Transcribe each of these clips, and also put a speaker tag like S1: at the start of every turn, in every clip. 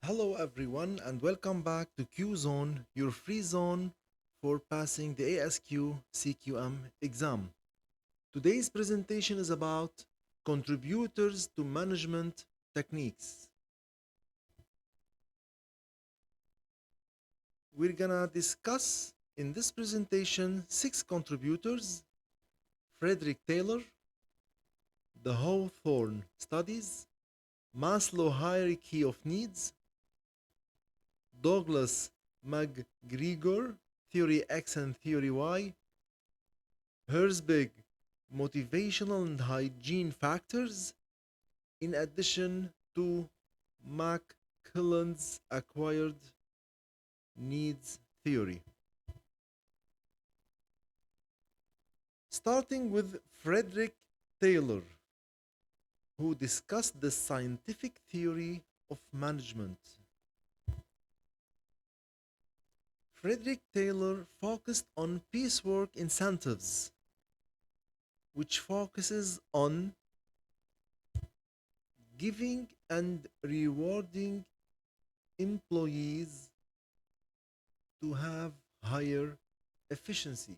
S1: Hello, everyone, and welcome back to Q Zone, your free zone for passing the ASQ CQM exam. Today's presentation is about contributors to management techniques. We're gonna discuss in this presentation six contributors: Frederick Taylor, the Hawthorne Studies, Maslow Hierarchy of Needs, Douglas McGregor, Theory X and Theory Y, Herzberg, motivational and hygiene factors, in addition to McClelland's acquired needs theory. Starting with Frederick Taylor, who discussed the scientific theory of management. Frederick Taylor focused on piecework incentives, which focuses on giving and rewarding employees to have higher efficiency.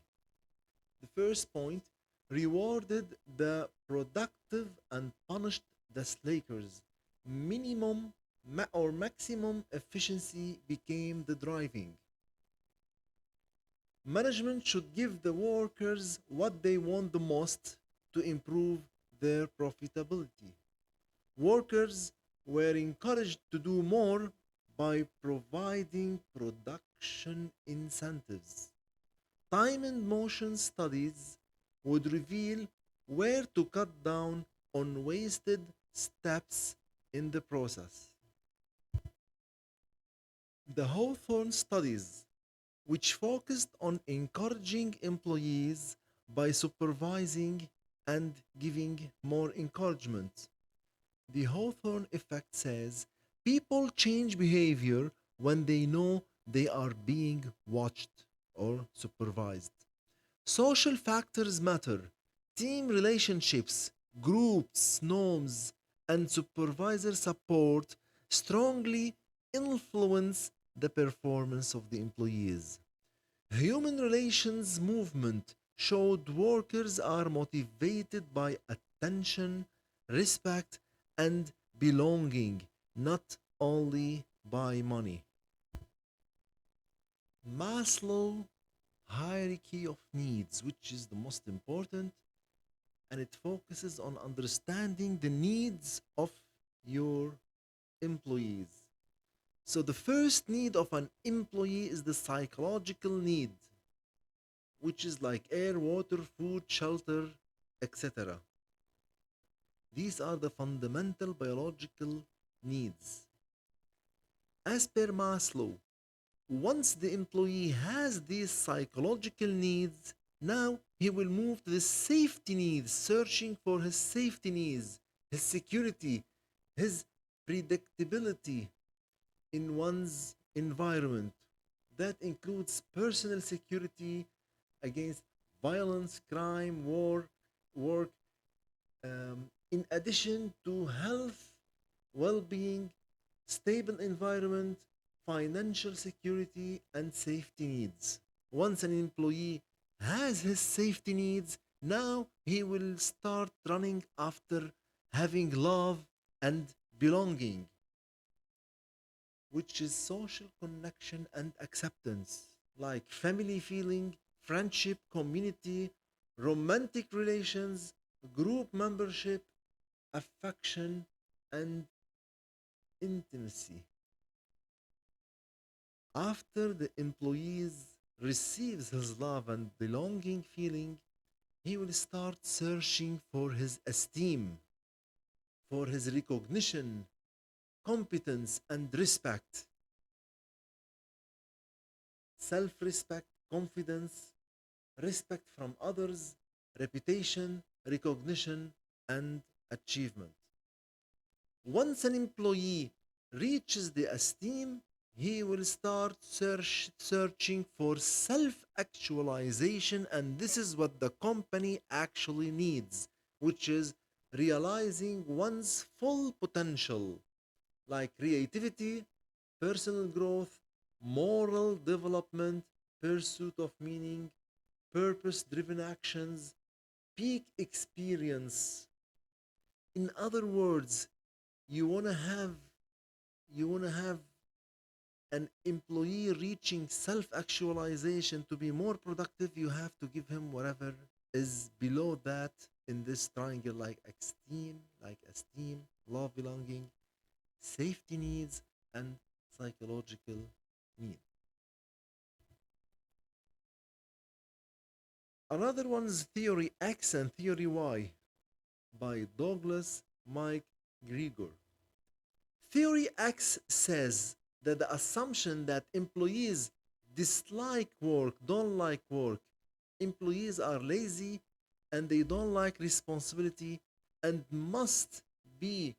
S1: The first point: rewarded the productive and punished the slackers. Minimum or maximum efficiency became the driving. Management should give the workers what they want the most to improve their profitability. Workers were encouraged to do more by providing production incentives. Time and motion studies would reveal where to cut down on wasted steps in the process. The Hawthorne studies, which focused on encouraging employees by supervising and giving more encouragement. The Hawthorne effect says people change behavior when they know they are being watched or supervised. Social factors matter. Team relationships, groups, norms, and supervisor support strongly influence the performance of the employees. Human relations movement showed workers are motivated by attention, respect, and belonging, not only by money. Maslow hierarchy of needs, which is the most important, and it focuses on understanding the needs of your employees. So the first need of an employee is the psychological need, which is like air, water, food, shelter, etc. These are the fundamental biological needs. As per Maslow, once the employee has these psychological needs, now he will move to the safety needs, searching for his safety needs, his security, his predictability in one's environment. That includes personal security against violence, crime, war, work, in addition to health, well being, stable environment, financial security, and safety needs. Once an employee has his safety needs, now he will start running after having love and belonging, which is social connection and acceptance, like family feeling, friendship, community, romantic relations, group membership, affection, and intimacy. After the employee receives his love and belonging feeling, he will start searching for his esteem, for his recognition, competence, and respect. Self respect, confidence, respect from others, reputation, recognition, and achievement. Once an employee reaches the esteem, he will start searching for self actualization, and this is what the company actually needs, which is realizing one's full potential, like creativity, personal growth, moral development, pursuit of meaning, purpose driven actions, peak experience. In other words, you want to have you want to have an employee reaching self actualization to be more productive, you have to give him whatever is below that in this triangle, like esteem, love, belonging, safety needs, and psychological need. Another one is theory X and theory Y by Douglas Mike Grigor. Theory X says that the assumption that employees dislike work, don't like work, employees are lazy and they don't like responsibility and must be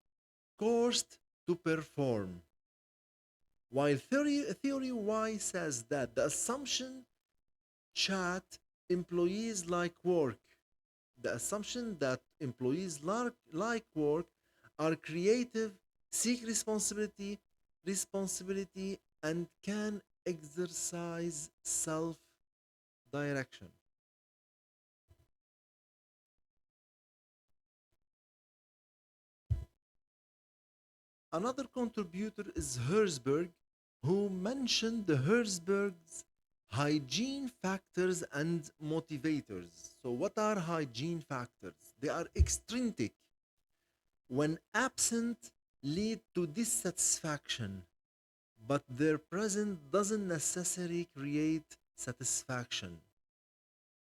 S1: coerced to perform. While theory Y says that the assumption chat employees like work, the assumption that employees like work, are creative, seek responsibility, and can exercise self direction. Another contributor is Herzberg, who mentioned the Herzberg's hygiene factors and motivators. So, what are hygiene factors? They are extrinsic. When absent, lead to dissatisfaction, but their presence doesn't necessarily create satisfaction.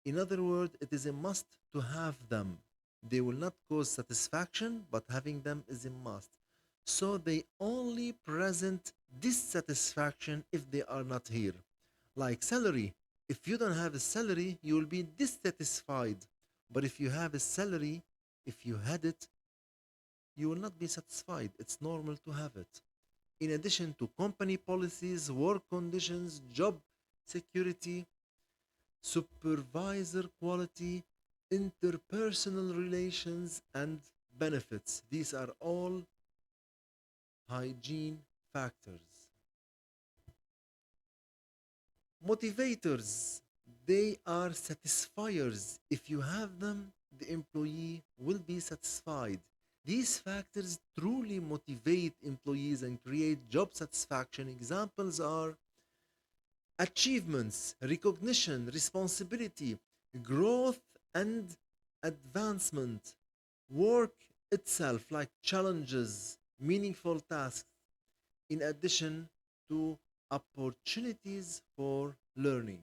S1: In other words, it is a must to have them. They will not cause satisfaction, but having them is a must. So they only present dissatisfaction if they are not here. Like salary. If you don't have a salary, you will be dissatisfied. But if you have a salary, if you had it, you will not be satisfied. It's normal to have it. In addition to company policies, work conditions, job security, supervisor quality, interpersonal relations, and benefits. These are all hygiene factors. Motivators, they are satisfiers. If you have them, the employee will be satisfied. These factors truly motivate employees and create job satisfaction. Examples are achievements, recognition, responsibility, growth, and advancement, work itself, like challenges, meaningful tasks, in addition to opportunities for learning.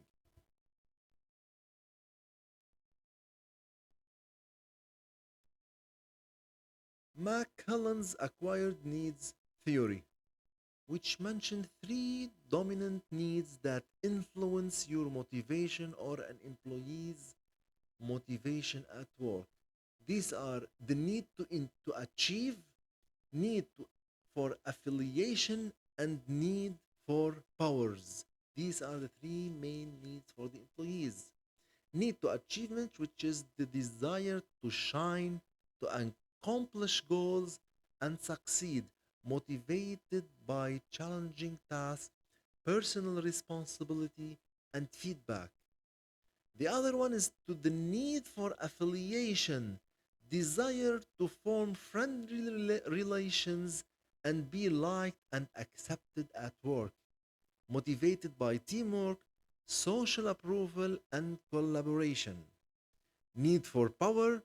S1: McCullen's acquired needs theory, which mentioned three dominant needs that influence your motivation or an employee's motivation at work. These are the need to achieve, need to, for affiliation, and need for powers. These are the three main needs for the employees. Need to achievement, which is the desire to shine, to accomplish goals, and succeed, motivated by challenging tasks, personal responsibility, and feedback. The other one is to the need for affiliation, desire to form friendly relations and be liked and accepted at work, motivated by teamwork, social approval, and collaboration. Need for power,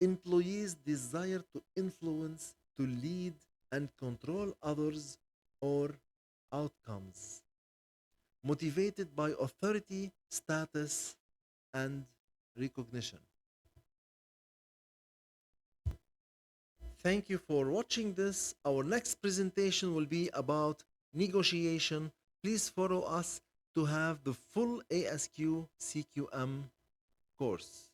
S1: employees desire to influence, to lead, and control others or outcomes, motivated by authority, status, and recognition. Thank you for watching this. Our next presentation will be about negotiation. Please follow us to have the full ASQ CQM course.